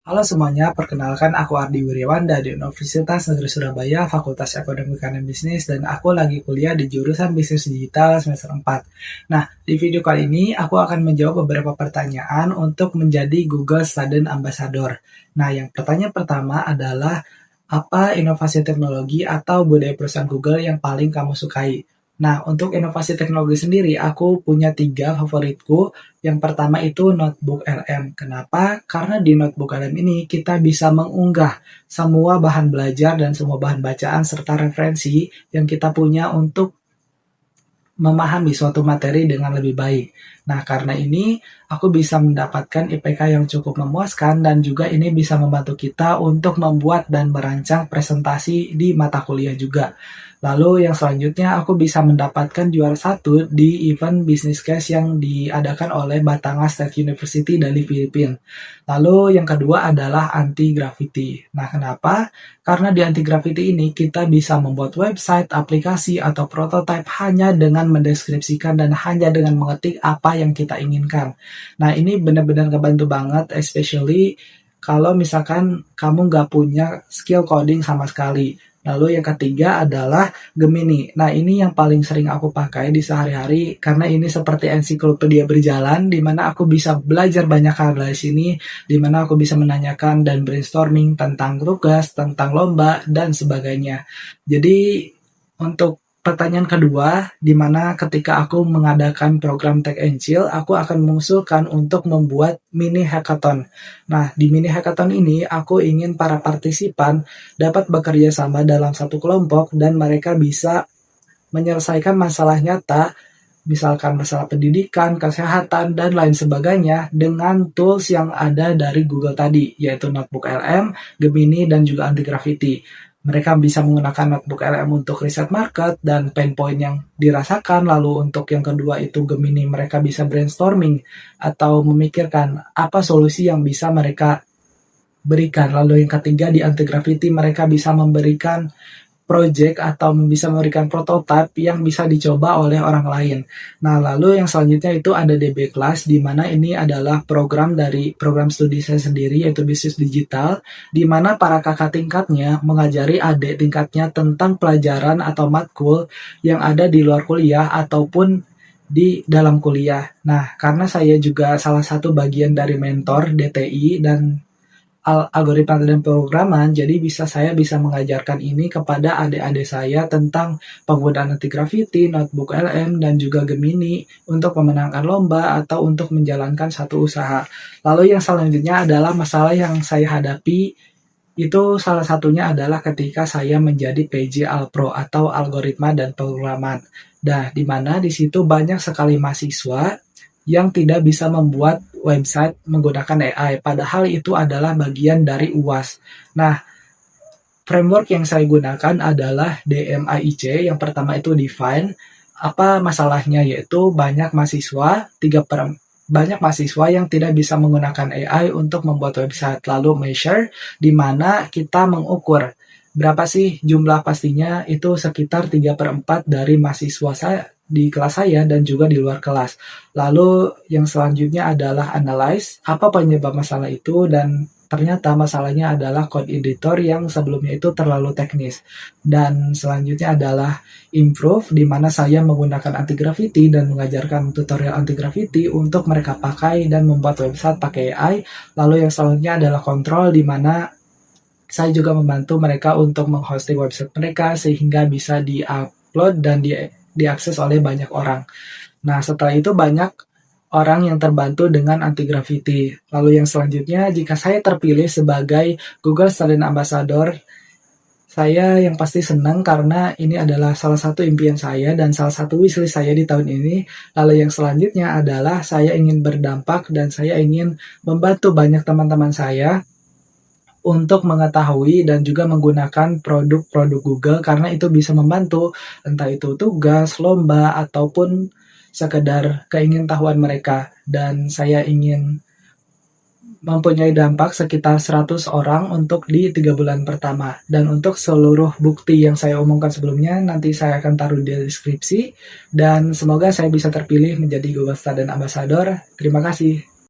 Halo semuanya, perkenalkan aku Ardi Wiryawan dari Universitas Negeri Surabaya, Fakultas Ekonomi dan Bisnis, dan aku lagi kuliah di jurusan Bisnis Digital semester 4. Nah, di video kali ini aku akan menjawab beberapa pertanyaan untuk menjadi Google Student Ambassador. Nah, yang pertanyaan pertama adalah, apa inovasi teknologi atau budaya perusahaan Google yang paling kamu sukai? Nah, untuk inovasi teknologi sendiri, aku punya 3 favoritku. Yang pertama itu Notebook LM. Kenapa? Karena di Notebook LM ini kita bisa mengunggah semua bahan belajar dan semua bahan bacaan serta referensi yang kita punya untuk memahami suatu materi dengan lebih baik. Nah, karena ini aku bisa mendapatkan IPK yang cukup memuaskan dan juga ini bisa membantu kita untuk membuat dan merancang presentasi di mata kuliah juga. Lalu yang selanjutnya aku bisa mendapatkan juara 1 di event business case yang diadakan oleh Batangas State University dari Filipina. Lalu yang kedua adalah anti-gravity. Nah, kenapa? Karena di anti-gravity ini kita bisa membuat website, aplikasi, atau prototype hanya dengan mendeskripsikan dan hanya dengan mengetik apa yang kita inginkan. Nah, ini benar-benar ngebantu banget, especially kalau misalkan kamu nggak punya skill coding sama sekali. Lalu yang ketiga adalah Gemini. Nah, ini yang paling sering aku pakai di sehari-hari karena ini seperti ensiklopedia berjalan di mana aku bisa belajar banyak hal dari sini, di mana aku bisa menanyakan dan brainstorming tentang tugas, tentang lomba, dan sebagainya. Jadi, untuk pertanyaan kedua, di mana ketika aku mengadakan program Tech and Chill, aku akan mengusulkan untuk membuat mini hackathon. Nah, di mini hackathon ini, aku ingin para partisipan dapat bekerja sama dalam satu kelompok dan mereka bisa menyelesaikan masalah nyata, misalkan masalah pendidikan, kesehatan, dan lain sebagainya dengan tools yang ada dari Google tadi, yaitu Notebook LM, Gemini, dan juga Anti-Gravity. Mereka bisa menggunakan Notebook LM untuk riset market dan pain point yang dirasakan, lalu untuk yang kedua itu Gemini mereka bisa brainstorming atau memikirkan apa solusi yang bisa mereka berikan. Lalu yang ketiga di Anti-Gravity mereka bisa memberikan project atau bisa memberikan prototipe yang bisa dicoba oleh orang lain. Nah, lalu yang selanjutnya itu ada DB Class, di mana ini adalah program dari program studi saya sendiri, yaitu bisnis digital, di mana para kakak tingkatnya mengajari adik tingkatnya tentang pelajaran atau matkul yang ada di luar kuliah ataupun di dalam kuliah. Nah, karena saya juga salah satu bagian dari mentor DTI dan algoritma dan pemrograman, jadi saya bisa mengajarkan ini kepada adik-adik saya tentang penggunaan anti-gravity, notebook LM, dan juga Gemini untuk memenangkan lomba atau untuk menjalankan satu usaha. Lalu yang selanjutnya adalah masalah yang saya hadapi, itu salah satunya adalah ketika saya menjadi PJ Alpro atau algoritma dan pemrograman. Nah, di mana di situ banyak sekali mahasiswa yang tidak bisa membuat website menggunakan AI, padahal itu adalah bagian dari UAS. Nah, framework yang saya gunakan adalah DMAIC, yang pertama itu Define. Apa masalahnya? Yaitu banyak mahasiswa yang tidak bisa menggunakan AI untuk membuat website. Lalu measure, di mana kita mengukur berapa sih jumlah pastinya, itu sekitar 3/4 dari mahasiswa saya di kelas saya dan juga di luar kelas. Lalu yang selanjutnya adalah analyze, apa penyebab masalah itu, dan ternyata masalahnya adalah code editor yang sebelumnya itu terlalu teknis. Dan selanjutnya adalah improve, di mana saya menggunakan anti-gravity dan mengajarkan tutorial anti-gravity untuk mereka pakai dan membuat website pakai AI. Lalu yang selanjutnya adalah control, di mana saya juga membantu mereka untuk menghosting website mereka sehingga bisa di-upload dan diakses oleh banyak orang. Nah, setelah itu banyak orang yang terbantu dengan anti-gravity. Lalu yang selanjutnya, jika saya terpilih sebagai Google Student Ambassador, saya yang pasti senang karena ini adalah salah satu impian saya dan salah satu wishlist saya di tahun ini. Lalu yang selanjutnya adalah saya ingin berdampak dan saya ingin membantu banyak teman-teman saya untuk mengetahui dan juga menggunakan produk-produk Google karena itu bisa membantu entah itu tugas, lomba, ataupun sekedar keingintahuan mereka. Dan saya ingin mempunyai dampak sekitar 100 orang untuk di 3 bulan pertama. Dan untuk seluruh bukti yang saya omongkan sebelumnya, nanti saya akan taruh di deskripsi. Dan semoga saya bisa terpilih menjadi Google Student Ambassador. Terima kasih.